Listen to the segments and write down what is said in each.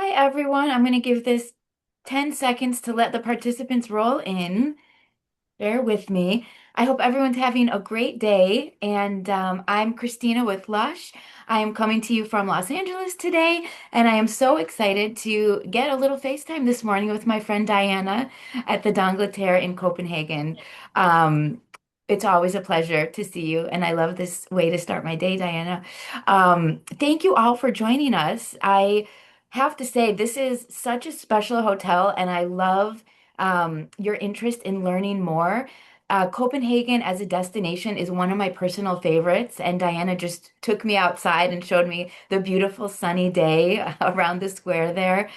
Hi, everyone. I'm going to give this 10 seconds to let the participants roll in. Bear with me. I hope everyone's having a great day. And I'm Christina with Lush. I am coming to you from Los Angeles today, and I am so excited to get a little FaceTime this morning with my friend Diana at the d'Angleterre in Copenhagen. Um, it's always a pleasure to see you, and I love this way to start my day, Diana. Thank you all for joining us. I have to say, this is such a special hotel, and I love your interest in learning more. Copenhagen as a destination is one of my personal favorites, and Diana just took me outside and showed me the beautiful sunny day around the square there.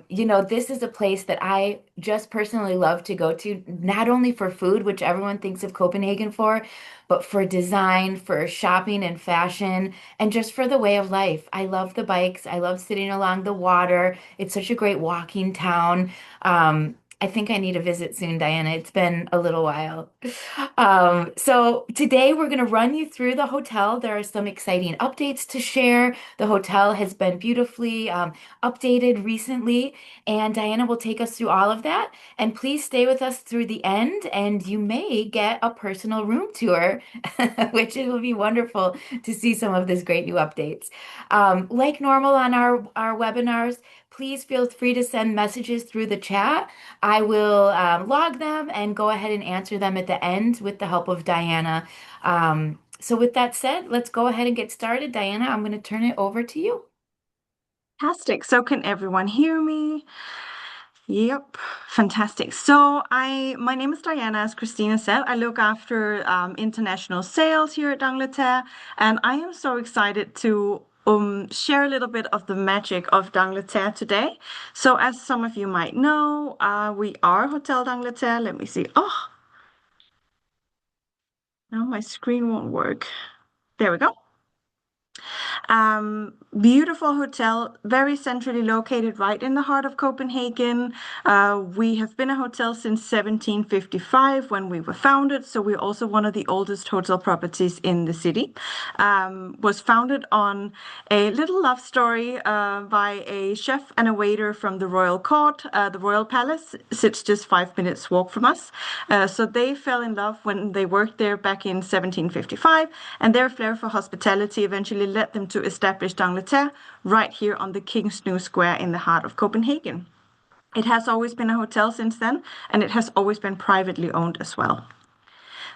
This is a place that I just personally love to go to, not only for food, which everyone thinks of Copenhagen for, but for design, for shopping and fashion, and just for the way of life. I love the bikes. I love sitting along the water. It's such a great walking town. I think I need a visit soon, Diana. It's been a little while. So today we're going to run you through the hotel. There are some exciting updates to share. The hotel has been beautifully updated recently, and Diana will take us through all of that. And please stay with us through the end, and you may get a personal room tour, which it will be wonderful to see some of these great new updates. Like normal on our webinars, please feel free to send messages through the chat. I will log them and go ahead and answer them at the end with the help of Diana. So with that said, let's go ahead and get started. Diana, I'm going to turn it over to you. Fantastic. So can everyone hear me? Yep, fantastic. My name is Diana, as Christina said. I look after international sales here at D'Angleterre, and I am so excited to share a little bit of the magic of D'Angleterre today. So, as some of you might know, we are Hotel D'Angleterre. Let me see. Oh, now my screen won't work. There we go. Beautiful hotel, very centrally located right in the heart of Copenhagen. We have been a hotel since 1755 when we were founded, so we're also one of the oldest hotel properties in the city. Was founded on a little love story by a chef and a waiter from the royal court. The royal palace sits just 5 minutes walk from us. So they fell in love when they worked there back in 1755, and their flair for hospitality eventually led them to establish D'Angleterre right here on the King's New Square in the heart of Copenhagen. It has always been a hotel since then, and it has always been privately owned as well.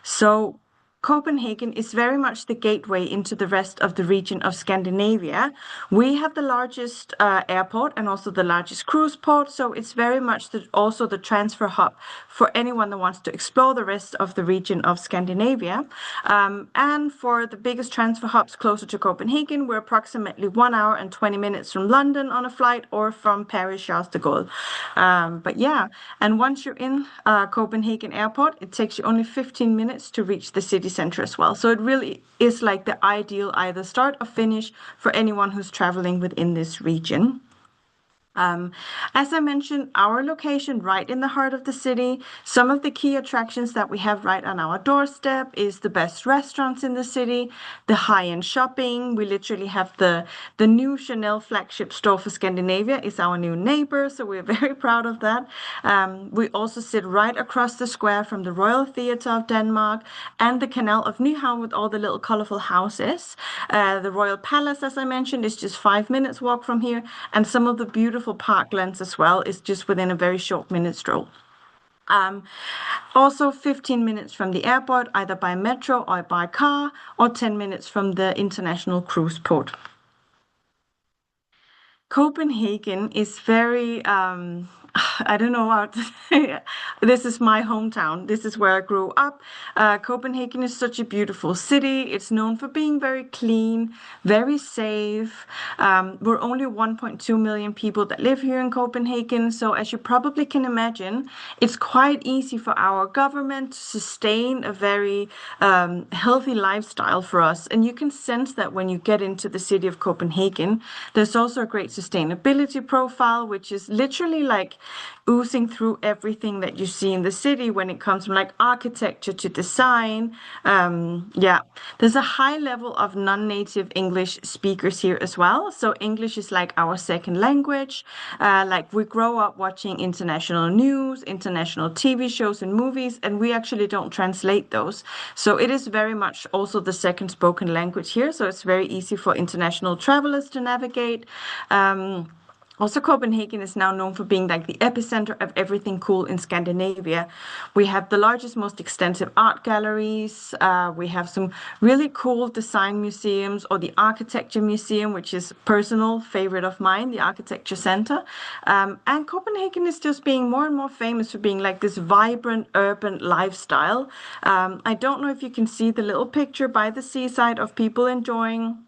So Copenhagen is very much the gateway into the rest of the region of Scandinavia. We have the largest airport and also the largest cruise port, so it's very much also the transfer hub for anyone that wants to explore the rest of the region of Scandinavia. And for the biggest transfer hubs closer to Copenhagen, we're approximately 1 hour and 20 minutes from London on a flight or from Paris Charles de Gaulle. But yeah, and once you're in Copenhagen Airport, it takes you only 15 minutes to reach the city center as well. So it really is like the ideal either start or finish for anyone who's traveling within this region. As I mentioned, our location right in the heart of the city, some of the key attractions that we have right on our doorstep is the best restaurants in the city, the high-end shopping. We literally have the new Chanel flagship store for Scandinavia is our new neighbor, so we're very proud of that. We also sit right across the square from the Royal Theatre of Denmark and the Canal of Nyhavn with all the little colorful houses. The Royal Palace, as I mentioned, is just 5 minutes walk from here, and some of the beautiful parklands as well is just within a very short minute stroll. Also 15 minutes from the airport, either by metro or by car, or 10 minutes from the international cruise port. Copenhagen is very, I don't know how to say. This is my hometown. This is where I grew up. Copenhagen is such a beautiful city. It's known for being very clean, very safe. We're only 1.2 million people that live here in Copenhagen. So as you probably can imagine, it's quite easy for our government to sustain a very healthy lifestyle for us. And you can sense that when you get into the city of Copenhagen. There's also a great sustainability profile, which is literally like oozing through everything that you see in the city when it comes from like architecture to design. Yeah, there's a high level of non-native English speakers here as well. So English is like our second language. Like we grow up watching international news, international TV shows and movies, and we actually don't translate those. So it is very much also the second spoken language here. So it's very easy for international travelers to navigate. Also, Copenhagen is now known for being like the epicenter of everything cool in Scandinavia. We have the largest, most extensive art galleries. We have some really cool design museums, or the Architecture Museum, which is a personal favorite of mine, the Architecture Center. And Copenhagen is just being more and more famous for being like this vibrant urban lifestyle. I don't know if you can see the little picture by the seaside of people enjoying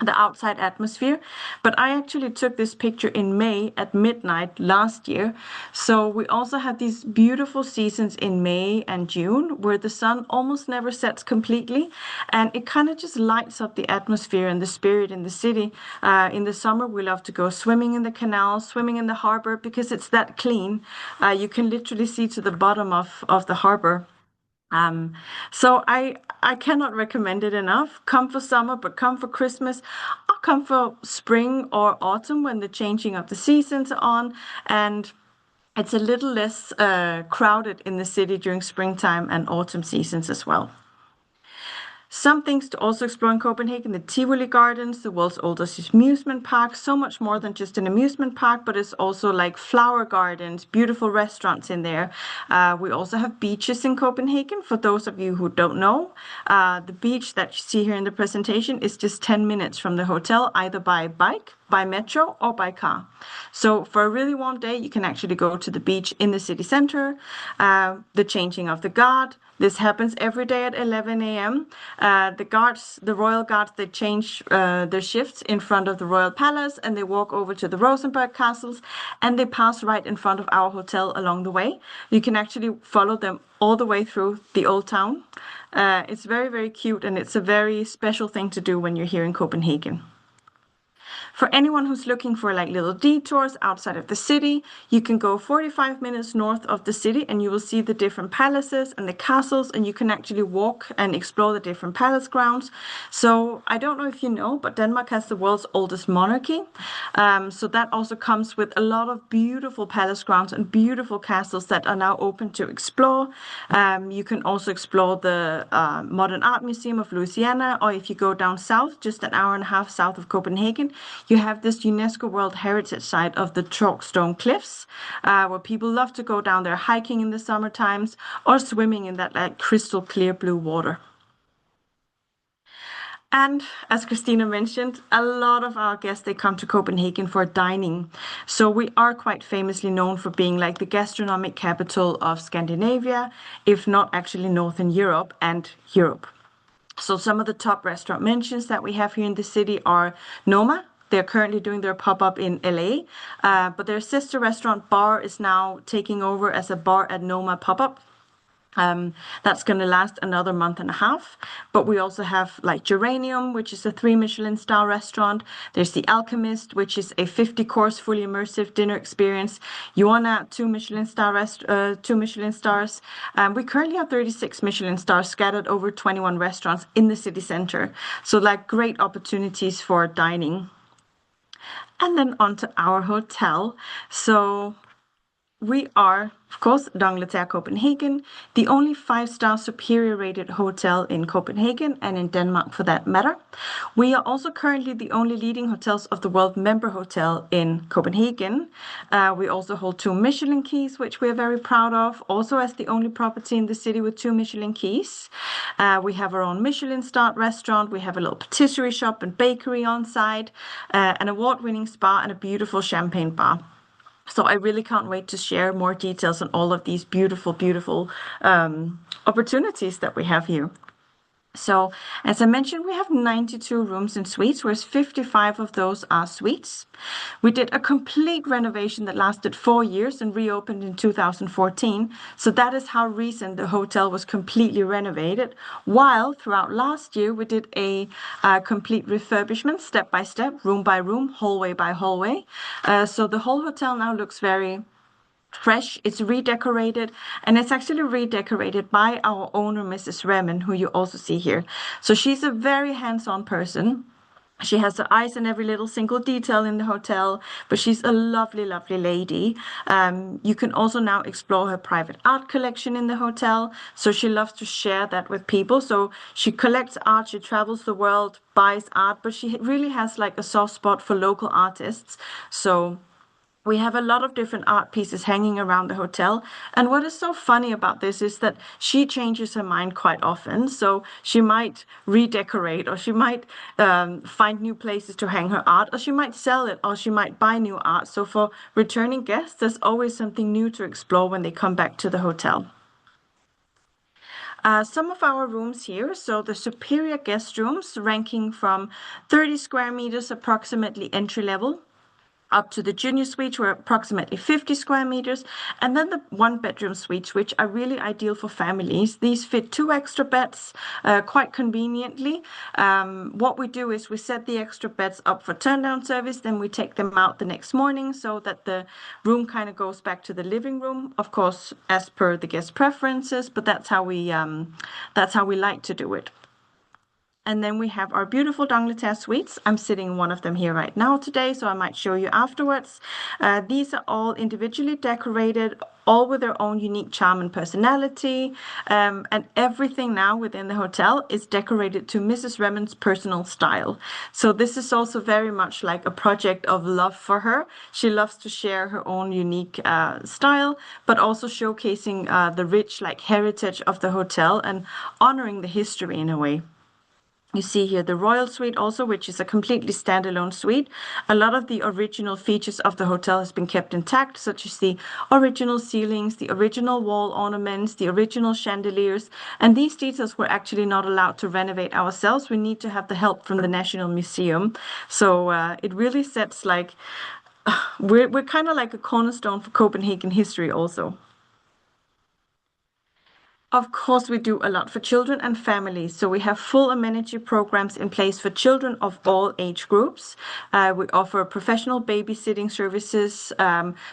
the outside atmosphere, but I actually took this picture in May at midnight last year. So we also have these beautiful seasons in May and June where the sun almost never sets completely, and it kind of just lights up the atmosphere and the spirit in the city. In the summer, we love to go swimming in the canal, swimming in the harbor because it's that clean. You can literally see to the bottom of the harbor. Um, so I cannot recommend it enough. Come for summer, but come for Christmas, or come for spring or autumn when the changing of the seasons are on, and it's a little less crowded in the city during springtime and autumn seasons as well. Some things to also explore in Copenhagen: the Tivoli Gardens, the world's oldest amusement park. So much more than just an amusement park, but it's also like flower gardens, beautiful restaurants in there. We also have beaches in Copenhagen. For those of you who don't know, the beach that you see here in the presentation is just 10 minutes from the hotel, either by bike, by metro, or by car. So for a really warm day, you can actually go to the beach in the city center. The changing of the guard. This happens every day at 11 a.m. The guards, the royal guards, they change their shifts in front of the royal palace, and they walk over to the Rosenborg castles, and they pass right in front of our hotel along the way. You can actually follow them all the way through the old town. It's very, very cute, and it's a very special thing to do when you're here in Copenhagen. For anyone who's looking for like little detours outside of the city, you can go 45 minutes north of the city and you will see the different palaces and the castles, and you can actually walk and explore the different palace grounds. So I don't know if you know, but Denmark has the world's oldest monarchy. So that also comes with a lot of beautiful palace grounds and beautiful castles that are now open to explore. You can also explore the Modern Art Museum of Louisiana, or if you go down south, just an hour and a half south of Copenhagen, you have this UNESCO World Heritage Site of the Chalkstone Cliffs, where people love to go down there hiking in the summer times or swimming in that like crystal clear blue water. And as Christina mentioned, a lot of our guests, they come to Copenhagen for dining. So we are quite famously known for being like the gastronomic capital of Scandinavia, if not actually Northern Europe and Europe. So some of the top restaurant mentions that we have here in the city are Noma. They're currently doing their pop-up in LA, but their sister restaurant Bar is now taking over as a Bar at Noma pop-up. That's going to last another month and a half. But we also have like Geranium, which is a 3 Michelin star restaurant. There's The Alchemist, which is a 50-course fully immersive dinner experience. Joanna, 2 Michelin stars. We currently have 36 Michelin stars scattered over 21 restaurants in the city center. So like great opportunities for dining. And then on to our hotel. So we are, of course, D'Angleterre Copenhagen, the only 5-star superior rated hotel in Copenhagen and in Denmark for that matter. We are also currently the only leading hotels of the world member hotel in Copenhagen. We also hold 2 Michelin keys, which we are very proud of, also as the only property in the city with 2 Michelin keys. We have our own Michelin starred restaurant. We have a little patisserie shop and bakery on site, an award-winning spa, and a beautiful champagne bar. So I really can't wait to share more details on all of these beautiful, beautiful opportunities that we have here. So, as I mentioned, we have 92 rooms and suites, whereas 55 of those are suites. We did a complete renovation that lasted 4 years and reopened in 2014. So that is how recent the hotel was completely renovated. While throughout last year, we did a complete refurbishment, step by step, room by room, hallway by hallway. So the whole hotel now looks very fresh, it's redecorated, and it's actually redecorated by our owner, Mrs. Remen, who you also see here. So she's a very hands-on person. She has her eyes on every little single detail in the hotel, but she's a lovely, lovely lady. You can also now explore her private art collection in the hotel. So she loves to share that with people. So she collects art, she travels the world, buys art, but she really has like a soft spot for local artists. So we have a lot of different art pieces hanging around the hotel. And what is so funny about this is that she changes her mind quite often. So she might redecorate, or she might find new places to hang her art, or she might sell it, or she might buy new art. So for returning guests, there's always something new to explore when they come back to the hotel. Some of our rooms here, so the superior guest rooms ranking from 30 square meters approximately entry level up to the junior suites were approximately 50 square meters, and then the one bedroom suites, which are really ideal for families. These fit two extra beds quite conveniently. What we do is we set the extra beds up for turn down service, then we take them out the next morning so that the room kind of goes back to the living room, of course, as per the guest preferences, but that's how we like to do it. And then we have our beautiful D'Angleterre suites. I'm sitting in one of them here right now today, so I might show you afterwards. These are all individually decorated, all with their own unique charm and personality. And everything now within the hotel is decorated to Mrs. Remen's personal style. So this is also very much like a project of love for her. She loves to share her own unique style, but also showcasing the rich like heritage of the hotel and honoring the history in a way. You see here the Royal Suite also, which is a completely standalone suite. A lot of the original features of the hotel has been kept intact, such as the original ceilings, the original wall ornaments, the original chandeliers. And these details we're actually not allowed to renovate ourselves. We need to have the help from the National Museum. So it really sets like, we're kind of like a cornerstone for Copenhagen history also. Of course, we do a lot for children and families. So we have full amenity programs in place for children of all age groups. We offer professional babysitting services.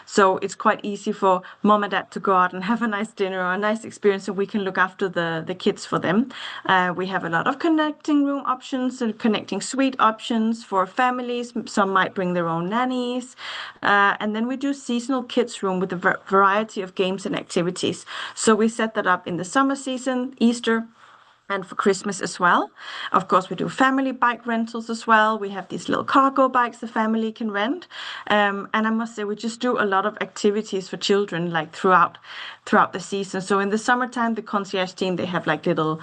So it's quite easy for mom and dad to go out and have a nice dinner or a nice experience, so we can look after the kids for them. We have a lot of connecting room options and connecting suite options for families. Some might bring their own nannies. And then we do seasonal kids room with a variety of games and activities. So we set that up in the summer season, Easter, and for Christmas as well. Of course, we do family bike rentals as well. We have these little cargo bikes the family can rent. And I must say, we just do a lot of activities for children like throughout the season. So in the summertime, the concierge team, they have like little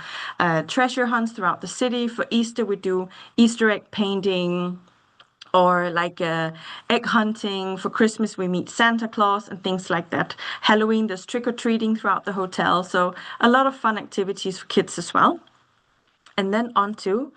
treasure hunts throughout the city. For Easter, we do Easter egg painting, or like egg hunting. For Christmas, we meet Santa Claus and things like that. Halloween, there's trick-or-treating throughout the hotel. So a lot of fun activities for kids as well. And then on to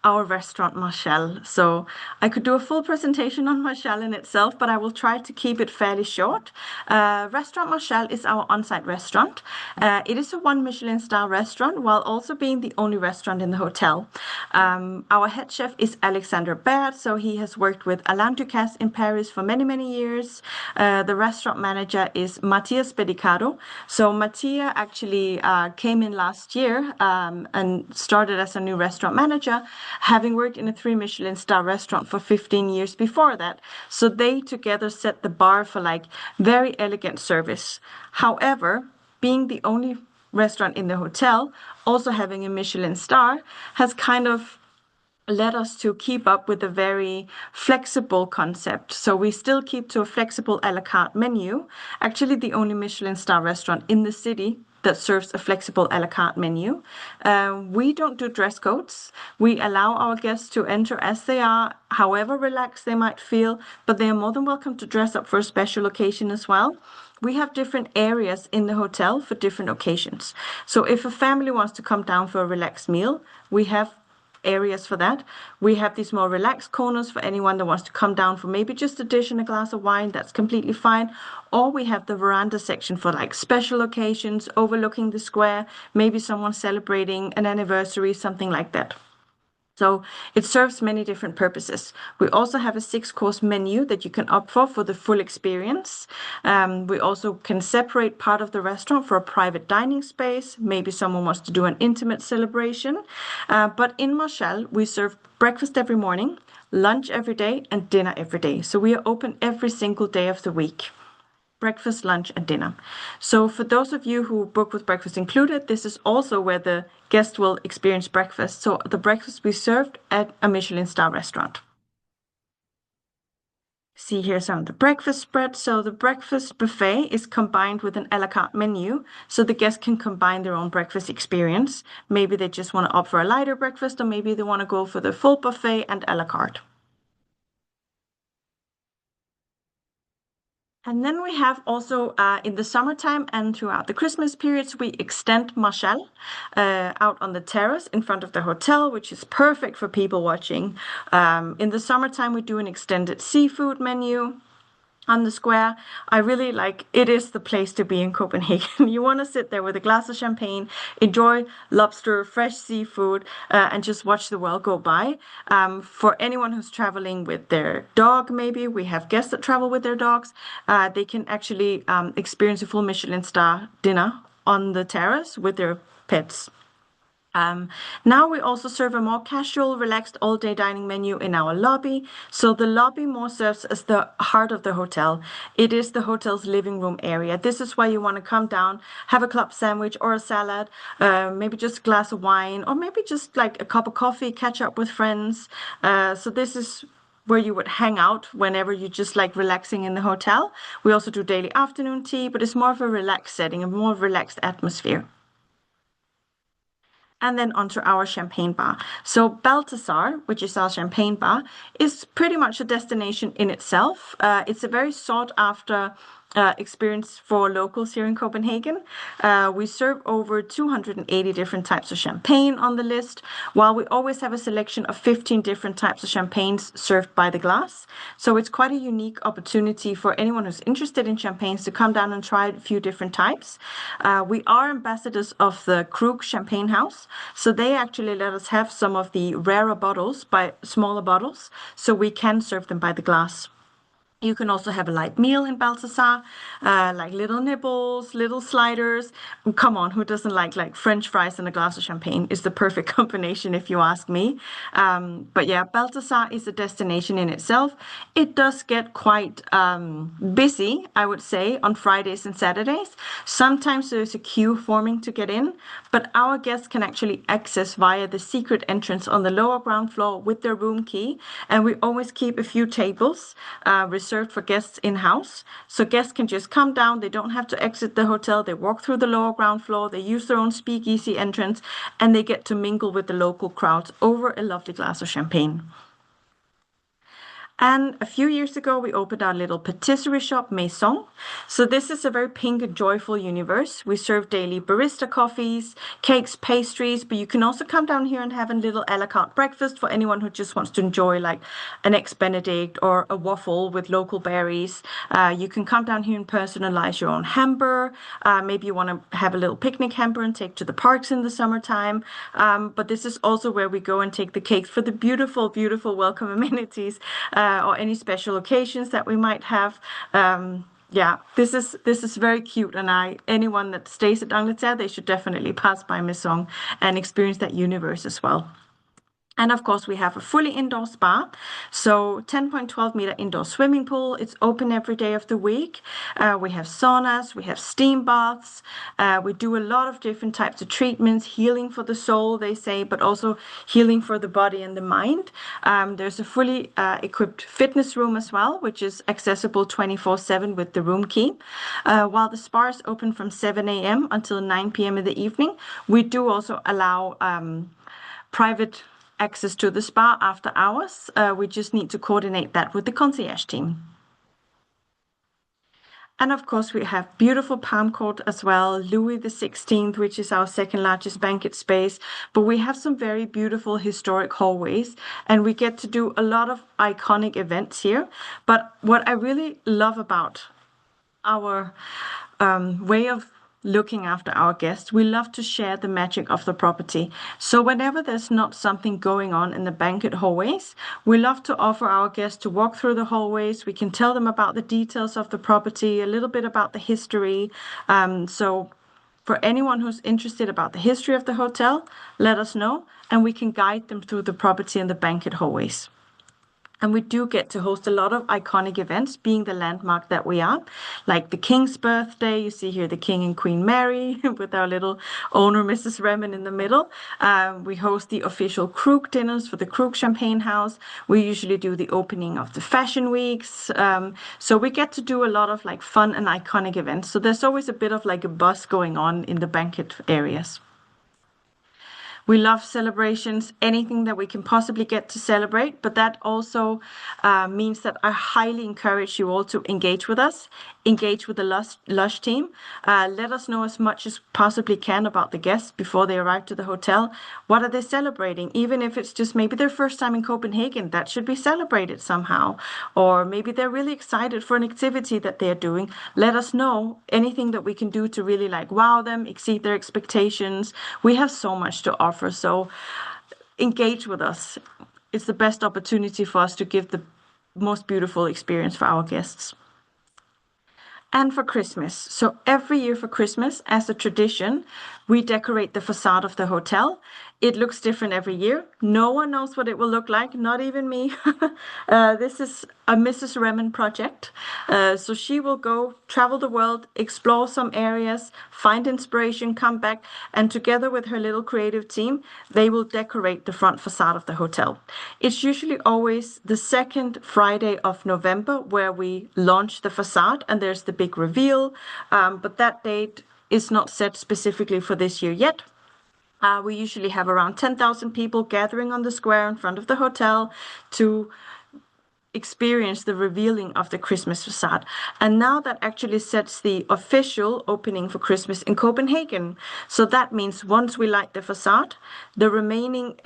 our restaurant Marshall. So I could do a full presentation on Marshall in itself, but I will try to keep it fairly short. Restaurant Marshall is our on-site restaurant. It is a one Michelin star restaurant while also being the only restaurant in the hotel. Our head chef is Alexander Baird, so he has worked with Alain Ducasse in Paris for many, many years. The restaurant manager is Mattia Spedicado. So Mattia actually came in last year and started as a new restaurant manager, having worked in a three Michelin star restaurant for 15 years before that. So they together set the bar for like very elegant service. However, being the only restaurant in the hotel, also having a Michelin star, has kind of led us to keep up with a very flexible concept. So we still keep to a flexible a la carte menu. Actually, the only Michelin star restaurant in the city that serves a flexible a la carte menu. We don't do dress codes. We allow our guests to enter as they are, however relaxed they might feel, but they are more than welcome to dress up for a special occasion as well. We have different areas in the hotel for different occasions. So if a family wants to come down for a relaxed meal, we have areas for that. We have these more relaxed corners for anyone that wants to come down for maybe just a dish and a glass of wine. That's completely fine. Or we have the veranda section for like special occasions, overlooking the square, maybe someone celebrating an anniversary, something like that. So it serves many different purposes. We also have a six-course menu that you can opt for the full experience. We also can separate part of the restaurant for a private dining space. Maybe someone wants to do an intimate celebration. But in Marshall, we serve breakfast every morning, lunch every day, and dinner every day. So we are open every single day of the week. Breakfast, lunch, and dinner. So for those of you who book with breakfast included, this is also where the guest will experience breakfast. So the breakfast we served at a Michelin star restaurant. See here some of the breakfast spread. So the breakfast buffet is combined with an a la carte menu, so the guests can combine their own breakfast experience. Maybe they just want to opt for a lighter breakfast, or maybe they want to go for the full buffet and a la carte. And then we have also in the summertime and throughout the Christmas periods, we extend Marshall out on the terrace in front of the hotel, which is perfect for people watching. In the summertime, we do an extended seafood menu on the square. I really like it is the place to be in Copenhagen. You want to sit there with a glass of champagne, enjoy lobster, fresh seafood, and just watch the world go by. For anyone who's traveling with their dog, maybe we have guests that travel with their dogs, they can actually experience a full Michelin star dinner on the terrace with their pets. Now we also serve a more casual, relaxed all-day dining menu in our lobby. So the lobby more serves as the heart of the hotel. It is the hotel's living room area. This is why you want to come down, have a club sandwich or a salad, maybe just a glass of wine, or maybe just like a cup of coffee, catch up with friends. So this is where you would hang out whenever you just like relaxing in the hotel. We also do daily afternoon tea, but it's more of a relaxed setting, a more relaxed atmosphere. And then onto our champagne bar. So Balthazar, which is our champagne bar, is pretty much a destination in itself. It's a very sought after experience for locals here in Copenhagen. We serve over 280 different types of champagne on the list, while we always have a selection of 15 different types of champagnes served by the glass. So it's quite a unique opportunity for anyone who's interested in champagnes to come down and try a few different types. We are ambassadors of the Krug Champagne House, so they actually let us have some of the rarer bottles by smaller bottles, so we can serve them by the glass. You can also have a light meal in Balthazar, like little nibbles, little sliders. Come on, who doesn't like French fries and a glass of champagne? Is the perfect combination, if you ask me. But yeah, Balthazar is a destination in itself. It does get quite busy, I would say, on Fridays and Saturdays. Sometimes there's a queue forming to get in, but our guests can actually access via the secret entrance on the lower ground floor with their room key. And we always keep a few tables reserved for guests in-house. So guests can just come down. They don't have to exit the hotel. They walk through the lower ground floor. They use their own speakeasy entrance, and they get to mingle with the local crowds over a lovely glass of champagne. And a few years ago, we opened our little patisserie shop, Maison. So this is a very pink and joyful universe. We serve daily barista coffees, cakes, pastries, but you can also come down here and have a little a la carte breakfast for anyone who just wants to enjoy like an eggs Benedict or a waffle with local berries. You can come down here and personalize your own hamper. Maybe you want to have a little picnic hamper and take to the parks in the summertime. But this is also where we go and take the cakes for the beautiful, beautiful welcome amenities. Or any special occasions that we might have. Yeah, this is very cute, and anyone that stays at Angleterre, they should definitely pass by Maison and experience that universe as well. And of course, we have a fully indoor spa. So 10.12-meter indoor swimming pool. It's open every day of the week. We have saunas, we have steam baths. We do a lot of different types of treatments, healing for the soul, they say, but also healing for the body and the mind. There's a fully equipped fitness room as well, which is accessible 24/7 with the room key. While the spa is open from 7 a.m. until 9 p.m. in the evening, we do also allow private access to the spa after hours. We just need to coordinate that with the concierge team. And of course, we have beautiful Palm Court as well, Louis the 16th, which is our second largest banquet space. But we have some very beautiful historic hallways, and we get to do a lot of iconic events here. But what I really love about our way of looking after our guests, we love to share the magic of the property. So whenever there's not something going on in the banquet hallways, we love to offer our guests to walk through the hallways. We can tell them about the details of the property, a little bit about the history. So for anyone who's interested about the history of the hotel, let us know, and we can guide them through the property and the banquet hallways. And we do get to host a lot of iconic events, being the landmark that we are, like the King's birthday. You see here the King and Queen Mary with our little owner, Mrs. Remen, in the middle. We host the official Krug dinners for the Krug Champagne House. We usually do the opening of the fashion weeks. So we get to do a lot of like fun and iconic events. So there's always a bit of like a buzz going on in the banquet areas. We love celebrations, anything that we can possibly get to celebrate, but that also means that I highly encourage you all to engage with us, engage with the Lush team. Let us know as much as possibly can about the guests before they arrive to the hotel. What are they celebrating? Even if it's just maybe their first time in Copenhagen, that should be celebrated somehow. Or maybe they're really excited for an activity that they're doing. Let us know anything that we can do to really like wow them, exceed their expectations. We have so much to offer. So engage with us. It's the best opportunity for us to give the most beautiful experience for our guests. And for Christmas. So every year for Christmas, as a tradition, we decorate the facade of the hotel. It looks different every year. No one knows what it will look like, not even me. This is a Mrs. Remen project. So she will go travel the world, explore some areas, find inspiration, come back, and together with her little creative team, they will decorate the front facade of the hotel. It's usually always the second Friday of November where we launch the facade, and there's the big reveal. But that date is not set specifically for this year yet. We usually have around 10,000 people gathering on the square in front of the hotel to experience the revealing of the Christmas facade. And now that actually sets the official opening for Christmas in Copenhagen. So that means once we light the facade, the remaining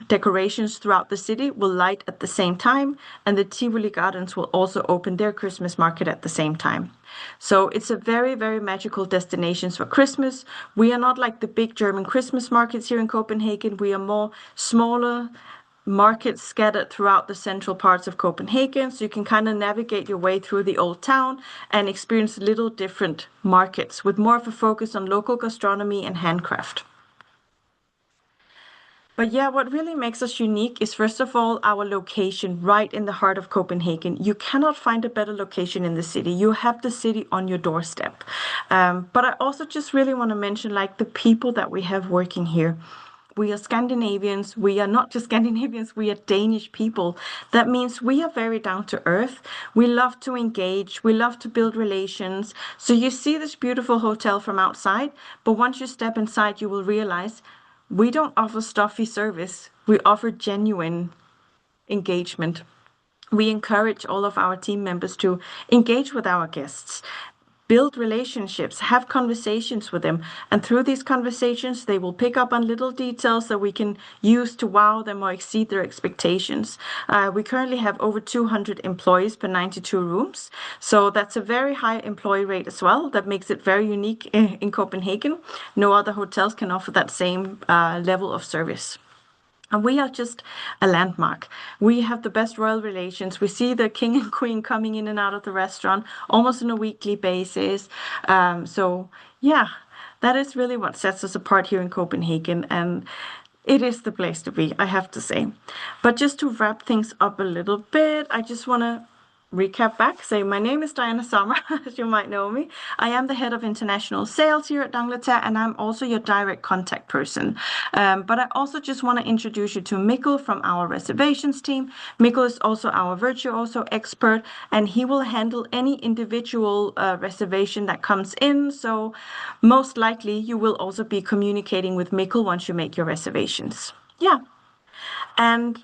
decorations throughout the city will light at the same time, and the Tivoli Gardens will also open their Christmas market at the same time. So it's a very, very magical destination for Christmas. We are not like the big German Christmas markets here in Copenhagen. We are more smaller markets scattered throughout the central parts of Copenhagen, so you can kind of navigate your way through the old town and experience little different markets with more of a focus on local gastronomy and handcraft. But yeah, what really makes us unique is first of all our location right in the heart of Copenhagen. You cannot find a better location in the city. You have the city on your doorstep. But I also just really want to mention like the people that we have working here. We are Scandinavians. We are not just Scandinavians, we are Danish people. That means we are very down to earth. We love to engage. We love to build relations. So you see this beautiful hotel from outside, but once you step inside, you will realize we don't offer stuffy service. We offer genuine engagement. We encourage all of our team members to engage with our guests, build relationships, have conversations with them. And through these conversations, they will pick up on little details that we can use to wow them or exceed their expectations. We currently have over 200 employees per 92 rooms. So that's a very high employee rate as well. That makes it very unique in Copenhagen. No other hotels can offer that same level of service. And we are just a landmark. We have the best royal relations. We see the king and queen coming in and out of the restaurant almost on a weekly basis. So, yeah, that is really what sets us apart here in Copenhagen. And it is the place to be, I have to say. But just to wrap things up a little bit, I just want to recap back. Say, my name is Diana Sommer, as you might know me. I am the head of international sales here at D'Angleterre, and I'm also your direct contact person. But I also just want to introduce you to Mikkel from our reservations team. Mikkel is also our virtuoso expert, and he will handle any individual reservation that comes in. So most likely you will also be communicating with Mikkel once you make your reservations. Yeah. And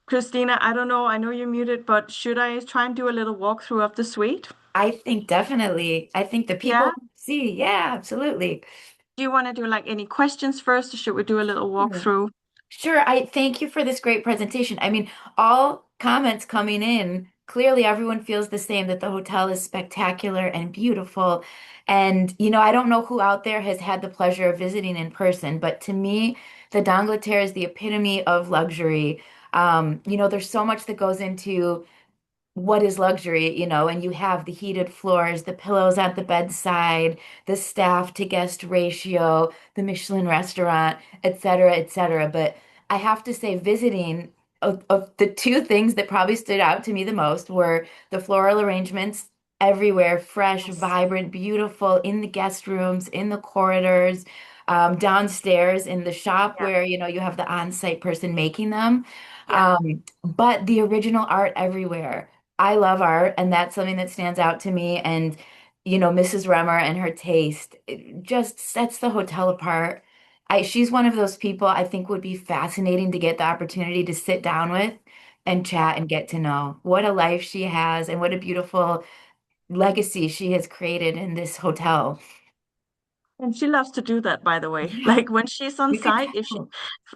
Christina, I don't know, I know you're muted, but should I try and do a little walkthrough of the suite? I think definitely. I think the Yeah. people see. Yeah, absolutely. Do you want to do like any questions first, or should we do a little Sure. walkthrough? Sure. I thank you for this great presentation. I mean, all comments coming in clearly everyone feels the same that the hotel is spectacular and beautiful. And, you know, I don't know who out there has had the pleasure of visiting in person, but to me, the d'Angleterre is the epitome of luxury. You know, there's so much that goes into what is luxury, you know, and you have the heated floors, the pillows at the bedside, the staff to guest ratio, the Michelin restaurant, et cetera, et cetera. But I have to say, visiting of the two things that probably stood out to me the most were the floral arrangements everywhere, fresh, Yes. vibrant, beautiful, in the guest rooms, in the corridors, downstairs in the shop Yeah. where, you know, you have the on-site person making them. Yeah. But the original art everywhere. I love art, and that's something that stands out to me. And, you know, Mrs. Remmer and her taste it just sets the hotel apart. She's one of those people I think would be fascinating to get the opportunity to sit down with and chat and get to know. What a life she has, and what a beautiful legacy she has created in this hotel. And she loves to do that, by the way. Yeah, Like when she's on you could site, tell.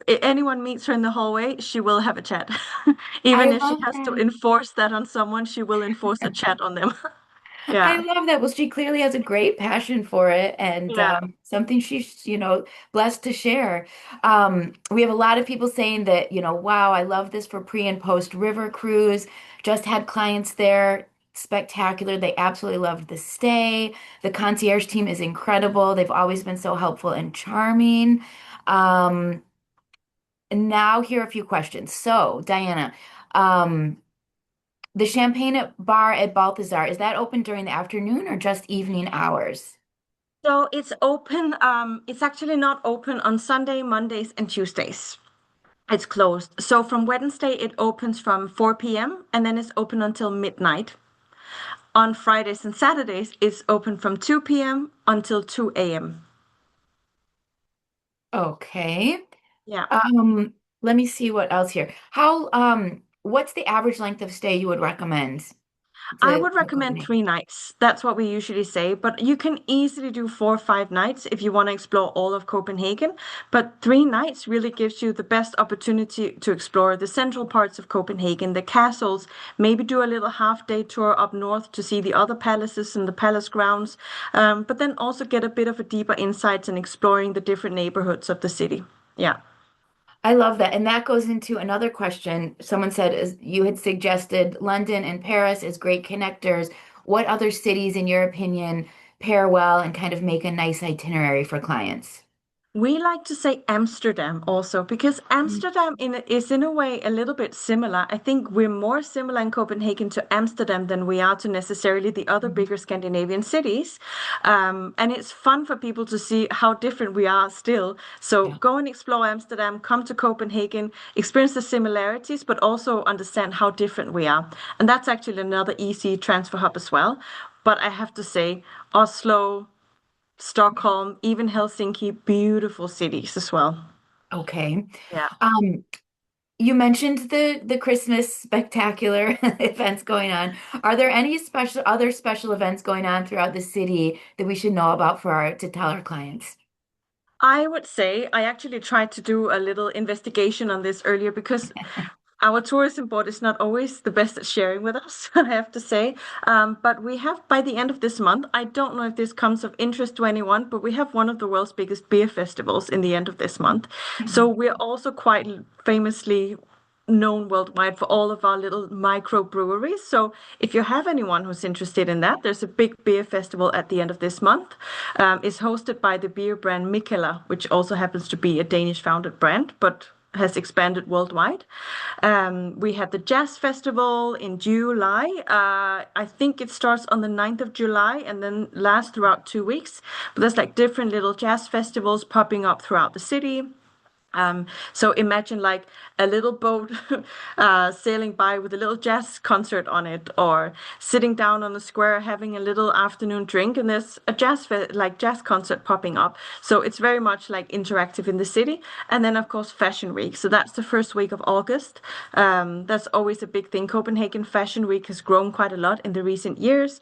if anyone meets her in the hallway, she will have a chat. I Even if she love has to that. enforce that on someone, she will enforce a chat on them. I Yeah. love that. Well, she clearly has a great passion for it and Yeah. something she's, you know, blessed to share. We have a lot of people saying that, you know, wow, I love this for pre and post river cruise. Just had clients there. Spectacular. They absolutely loved the stay. The concierge team is incredible. They've always been so helpful and charming. Um, and now here are a few questions. So, Diana, um, the Champagne bar at Balthazar, is that open during the afternoon or just evening hours? So it's open. It's actually not open on Sunday, Mondays, and Tuesdays. It's closed. So from Wednesday, it opens from 4 p.m. and then it's open until midnight. On Fridays and Saturdays, it's open from 2 p.m. until 2 a.m. Okay. Yeah. Let me see what else here. What's the average length of stay you would recommend I to would recommend Copenhagen? 3 nights. That's what we usually say, but you can easily do 4 or 5 nights if you want to explore all of Copenhagen. But 3 nights really gives you the best opportunity to explore the central parts of Copenhagen, the castles, maybe do a little half-day tour up north to see the other palaces and the palace grounds, but then also get a bit of a deeper insights in exploring the different neighborhoods of the city. Yeah. I love that. And that goes into another question. Someone said, as you had suggested, London and Paris as great connectors. What other cities, in your opinion, pair well and kind of make a nice itinerary for clients? We like to say Amsterdam also because is in a way a little bit similar. I think we're more similar in Copenhagen to Amsterdam than we are to necessarily the other Mhm. bigger Scandinavian cities. And it's fun for people to see how different we are still. So Yeah. go and explore Amsterdam, come to Copenhagen, experience the similarities, but also understand how different we are. And that's actually another easy transfer hub as well. But I have to say, Oslo, Stockholm, even Helsinki, beautiful cities as well. Okay. Yeah. Um, You mentioned the Christmas spectacular events going on. Are there any other special events going on throughout the city that we should know about to tell our clients? I would say I actually tried to do a little investigation on this earlier because our tourism board is not always the best at sharing with us, I have to say. But we have, by the end of this month, I don't know if this comes of interest to anyone, but we have one of the world's biggest beer festivals in the end of this month. So we're also quite famously known worldwide for all of our little micro breweries. So if you have anyone who's interested in that, there's a big beer festival at the end of this month. It's hosted by the beer brand Mikkeller, which also happens to be a Danish founded brand, but has expanded worldwide. We had the Jazz Festival in July. I think it starts on the 9th of July and then lasts throughout 2 weeks. But there's like different little jazz festivals popping up throughout the city. So imagine like a little boat sailing by with a little jazz concert on it, or sitting down on the square having a little afternoon drink, and there's a jazz concert popping up. So it's very much like interactive in the city. And then of course Fashion Week. So that's the first week of August. That's always a big thing. Copenhagen Fashion Week has grown quite a lot in the recent years.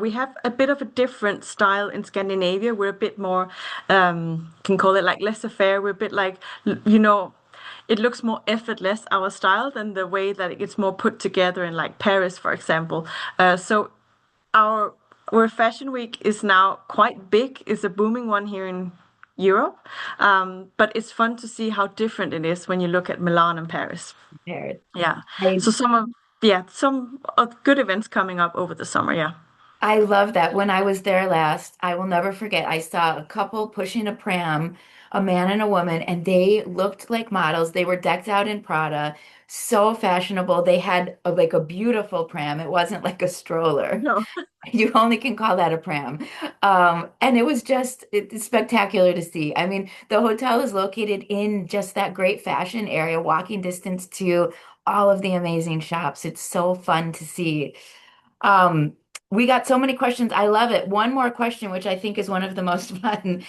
We have a bit of a different style in Scandinavia. We're a bit more, can call it like laissez-faire. We're a bit like, you know, it looks more effortless, our style, than the way that it's more put together in like Paris, for example. So our where Fashion Week is now quite big, is a booming one here in Europe. But it's fun to see how different it is when you look at Milan and Paris. There. Yeah. I So some good events coming up over the summer. Yeah. I love that. When I was there last, I will never forget. I saw a couple pushing a pram, a man and a woman, and they looked like models. They were decked out in Prada, so fashionable. They had like a beautiful pram. It wasn't like a stroller. No. You only can call that a pram. And it was just it's spectacular to see. I mean, the hotel is located in just that great fashion area, walking distance to all of the amazing shops. It's so fun to see. Um, we got so many questions. I love it. One more question, which I think is one of the most fun.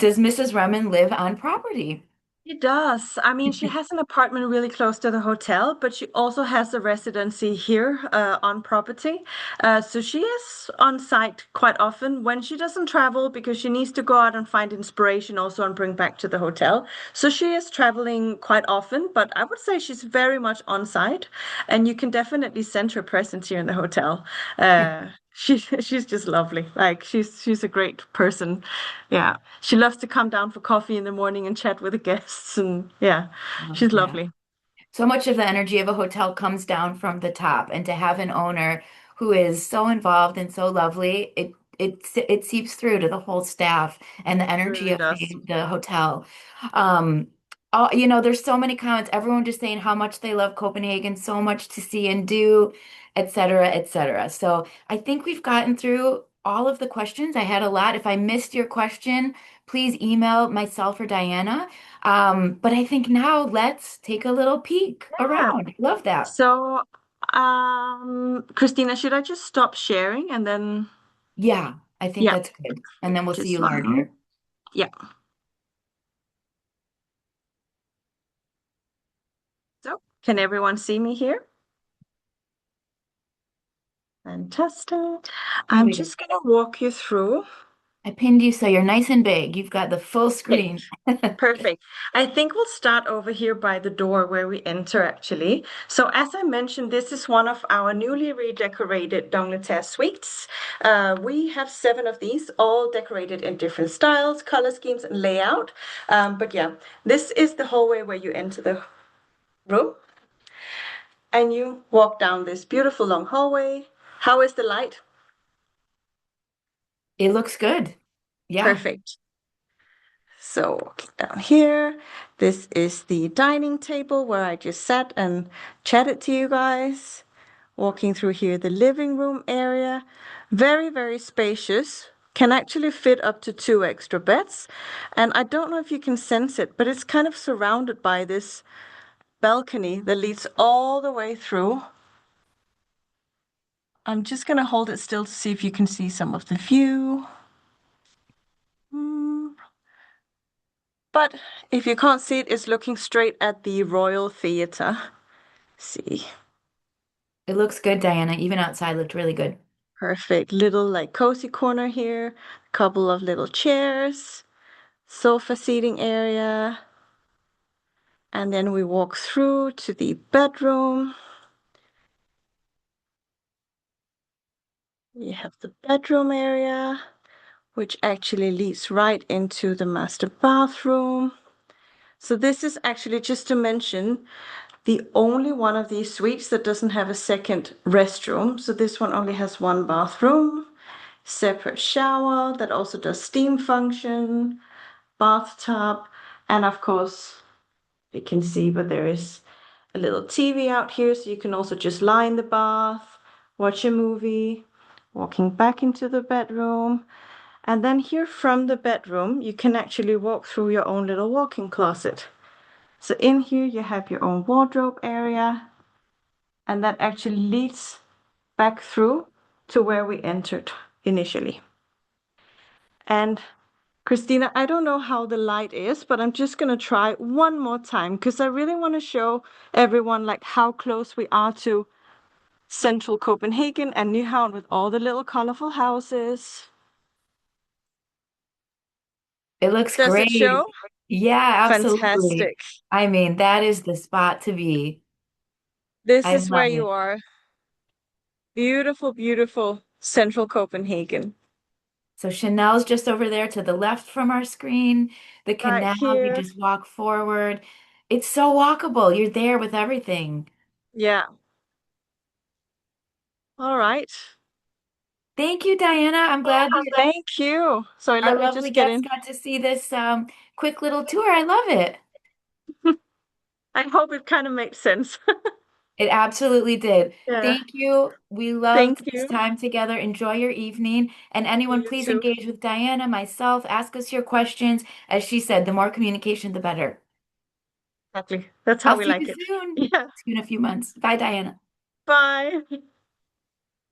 Does Mrs. Remen live on property? She does. I mean, she has an apartment really close to the hotel, but she also has a residency here on property. So she is on site quite often when she doesn't travel because she needs to go out and find inspiration also and bring back to the hotel. So she is traveling quite often, but I would say she's very much on site, and you can definitely sense her presence here in the hotel. She's just lovely. Like she's a great person. Yeah. She loves to come down for coffee in the morning and chat with the guests. And yeah, Love she's that. lovely. So much of the energy of a hotel comes down from the top, and to have an owner who is so involved and so lovely, it seeps through to the whole staff and the It energy really of does. the hotel. Um, there's so many comments, everyone just saying how much they love Copenhagen, so much to see and do, et cetera, et cetera. So I think we've gotten through all of the questions. I had a lot. If I missed your question, please email myself or Diana. But I think now let's take a little peek Yeah. around. Love that. So, Christina, should I just stop sharing and then, Yeah, I think yeah, that's good. And then we'll see just you one moment. later. Yeah. So, can everyone see me here? Fantastic. There I'm we go. just gonna walk you through. I pinned you so you're nice and big. You've got the full Okay. screen. Perfect. I think we'll start over here by the door where we enter, actually. So, as I mentioned, this is one of our newly redecorated D'Angleterre suites. We have 7 of these, all decorated in different styles, color schemes, and layout. But yeah, this is the hallway where you enter the room and you walk down this beautiful long hallway. How is the light? It looks good. Yeah. Perfect. So walking down here, this is the dining table where I just sat and chatted to you guys. Walking through here, the living room area, very, very spacious, can actually fit up to 2 extra beds. And I don't know if you can sense it, but it's kind of surrounded by this balcony that leads all the way through. I'm just going to hold it still to see if you can see some of the view. Hmm. But if you can't see it, it's looking straight at the Royal Theatre. See, It looks good, Diana. Even outside looked really good. perfect little like cozy corner here, couple of little chairs, sofa seating area, and then we walk through to the bedroom. We have the bedroom area, which actually leads right into the master bathroom. So this is actually, just to mention, the only one of these suites that doesn't have a second restroom. So this one only has one bathroom, separate shower that also does steam function, bathtub, and of course, you can see, but there is a little TV out here, so you can also just lie in the bath, watch a movie, walking back into the bedroom. And then here from the bedroom, you can actually walk through your own little walk-in closet. So in here, you have your own wardrobe area, and that actually leads back through to where we entered initially. And Christina, I don't know how the light is, but I'm just gonna try one more time because I really want to show everyone like how close we are to central Copenhagen and Nyhavn with all the little colorful houses. It looks Does it great. show? Yeah, absolutely. Fantastic. I mean, that is the spot to be. This I is where love you it. are. Beautiful, beautiful central Copenhagen. So Chanel's just over there to the left from our screen. The Right canal, you here. just walk forward. It's so walkable. You're there with everything. Yeah. All right. Thank you, Diana. I'm glad that Thank you. Sorry, our let me lovely just get guests in. got to see this quick little tour. I love it. I hope it kind of makes sense. It absolutely did. Yeah. Thank you. We loved Thank this you. time together. Enjoy your evening. And anyone, You please too. engage with Diana, myself, ask us your questions. As she said, the more communication, the better. Exactly. That's how I'll we see you like it. soon. Yeah. See you in a few months. Bye, Diana. Bye.